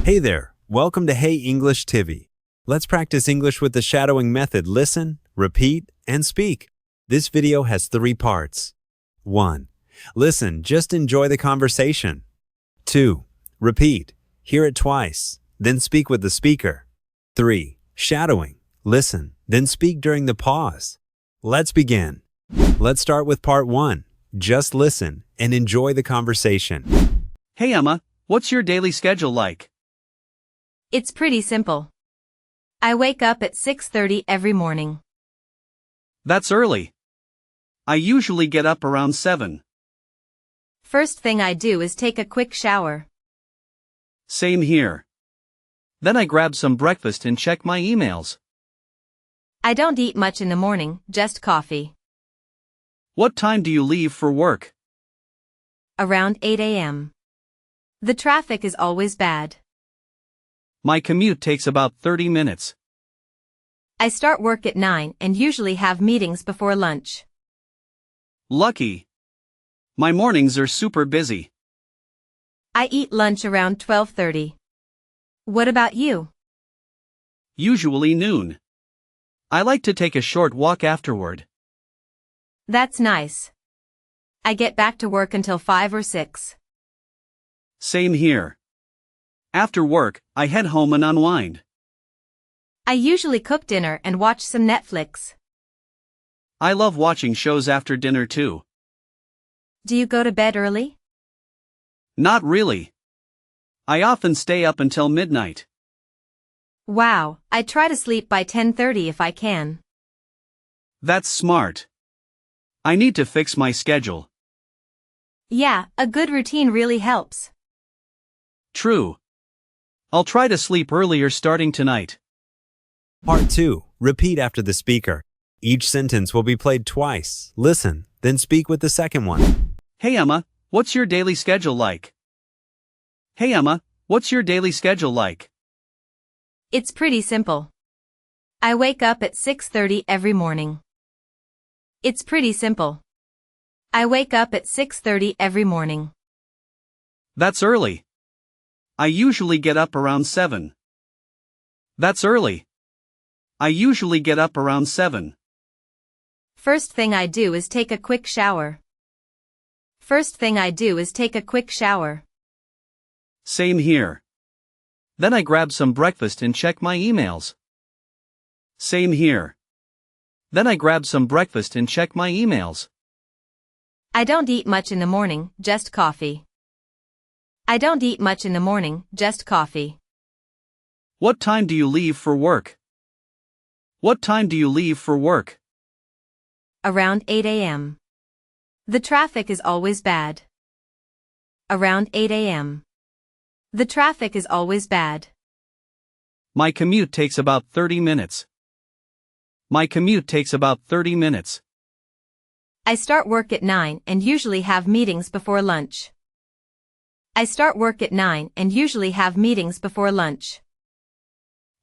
Hey there, welcome to Hey English TV. Let's practice English with the shadowing method. Listen, repeat, and speak. This video has 3 parts. 1. Listen, just enjoy the conversation. 2. Repeat, hear it twice, then speak with the speaker. 3. Shadowing, listen, then speak during the pause. Let's begin. Let's start with part 1. Just listen and enjoy the conversation. Hey Emma, what's your daily schedule like? It's pretty simple. I wake up at 6:30 every morning. That's early. I usually get up around 7. First thing I do is take a quick shower. Same here. Then I grab some breakfast and check my emails. I don't eat much in the morning, just coffee. What time do you leave for work? Around 8 a.m. The traffic is always bad. My commute takes about 30 minutes. I start work at 9 and usually have meetings before lunch. Lucky. My mornings are super busy. I eat lunch around 12:30. What about you? Usually noon. I like to take a short walk afterward. That's nice. I get back to work until 5 or 6. Same here. After work, I head home and unwind. I usually cook dinner and watch some Netflix. I love watching shows after dinner too. Do you go to bed early? Not really. I often stay up until midnight. Wow, I try to sleep by 10:30 if I can. That's smart. I need to fix my schedule. Yeah, a good routine really helps. True. I'll try to sleep earlier starting tonight. Part 2. Repeat after the speaker. Each sentence will be played twice. Listen, then speak with the second one. Hey Emma, what's your daily schedule like? Hey Emma, what's your daily schedule like? It's pretty simple. I wake up at 6:30 every morning. It's pretty simple. I wake up at 6:30 every morning. That's early. I usually get up around 7. That's early. I usually get up around 7. First thing I do is take a quick shower. First thing I do is take a quick shower. Same here. Then I grab some breakfast and check my emails. Same here. Then I grab some breakfast and check my emails. I don't eat much in the morning, just coffee. I don't eat much in the morning, just coffee. What time do you leave for work? What time do you leave for work? Around 8 a.m. The traffic is always bad. Around 8 a.m. The traffic is always bad. My commute takes about 30 minutes. My commute takes about 30 minutes. I start work at 9 and usually have meetings before lunch. I start work at 9 and usually have meetings before lunch.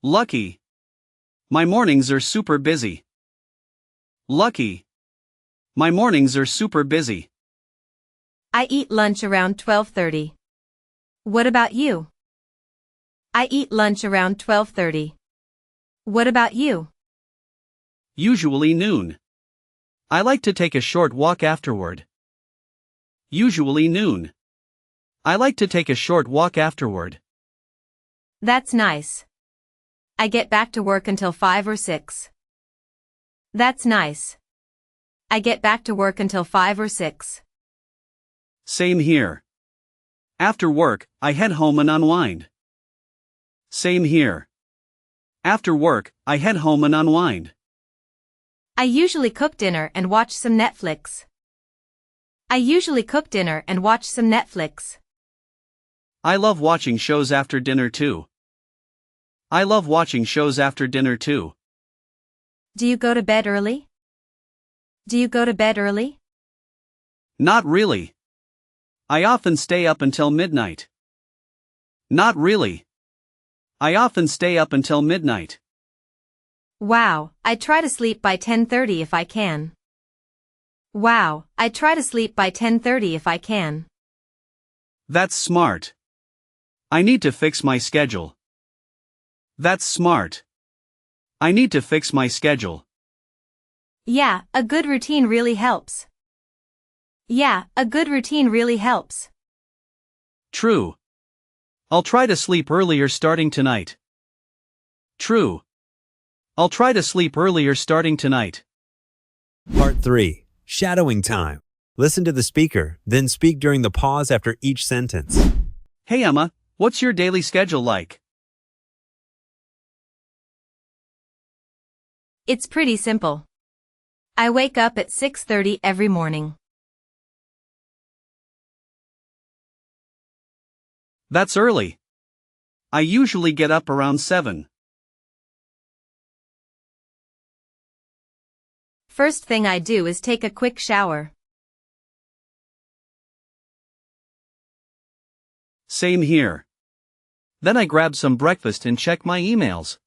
Lucky. My mornings are super busy. Lucky. My mornings are super busy. I eat lunch around 12:30. What about you? I eat lunch around 12:30. What about you? Usually noon. I like to take a short walk afterward. Usually noon. I like to take a short walk afterward. That's nice. I get back to work until 5 or 6. That's nice. I get back to work until 5 or 6. Same here. After work, I head home and unwind. Same here. After work, I head home and unwind. I usually cook dinner and watch some Netflix. I usually cook dinner and watch some Netflix. I love watching shows after dinner too. I love watching shows after dinner too. Do you go to bed early? Do you go to bed early? Not really. I often stay up until midnight. Not really. I often stay up until midnight. Wow, I try to sleep by 10:30 if I can. Wow, I try to sleep by 10:30 if I can. That's smart. I need to fix my schedule. That's smart. I need to fix my schedule. Yeah, a good routine really helps. Yeah, a good routine really helps. True. I'll try to sleep earlier starting tonight. True. I'll try to sleep earlier starting tonight. Part 3. Shadowing time. Listen to the speaker, then speak during the pause after each sentence. Hey Emma, what's your daily schedule like? It's pretty simple. I wake up at 6:30 every morning. That's early. I usually get up around 7. First thing I do is take a quick shower. Same here. Then I grab some breakfast and check my emails.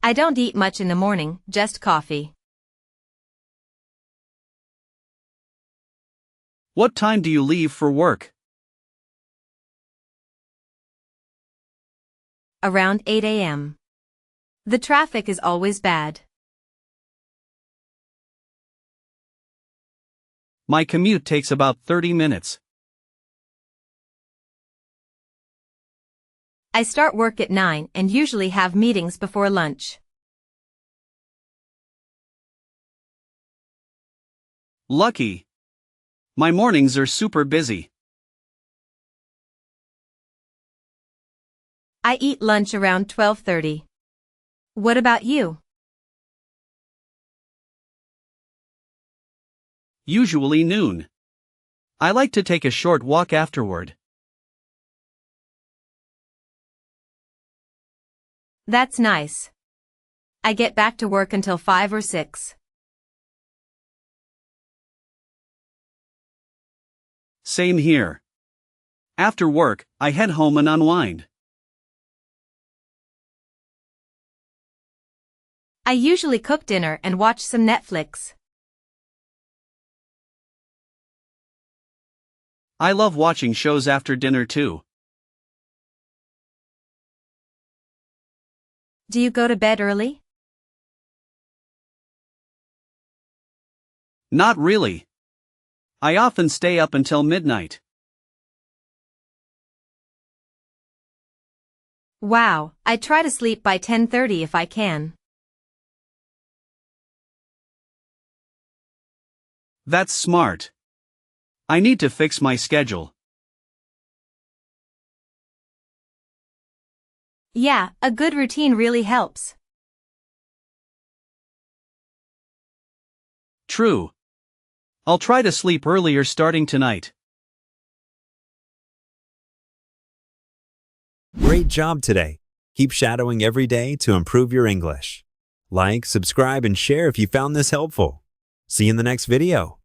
I don't eat much in the morning, just coffee. What time do you leave for work? Around 8 a.m. The traffic is always bad. My commute takes about 30 minutes. I start work at 9 and usually have meetings before lunch. Lucky. My mornings are super busy. I eat lunch around 12:30. What about you? Usually noon. I like to take a short walk afterward. That's nice. I get back to work until 5 or 6. Same here. After work, I head home and unwind. I usually cook dinner and watch some Netflix. I love watching shows after dinner too. Do you go to bed early? Not really. I often stay up until midnight. Wow, I try to sleep by 10:30 if I can. That's smart. I need to fix my schedule. Yeah, a good routine really helps. True. I'll try to sleep earlier starting tonight. Great job today. Keep shadowing every day to improve your English. Like, subscribe, and share if you found this helpful. See you in the next video.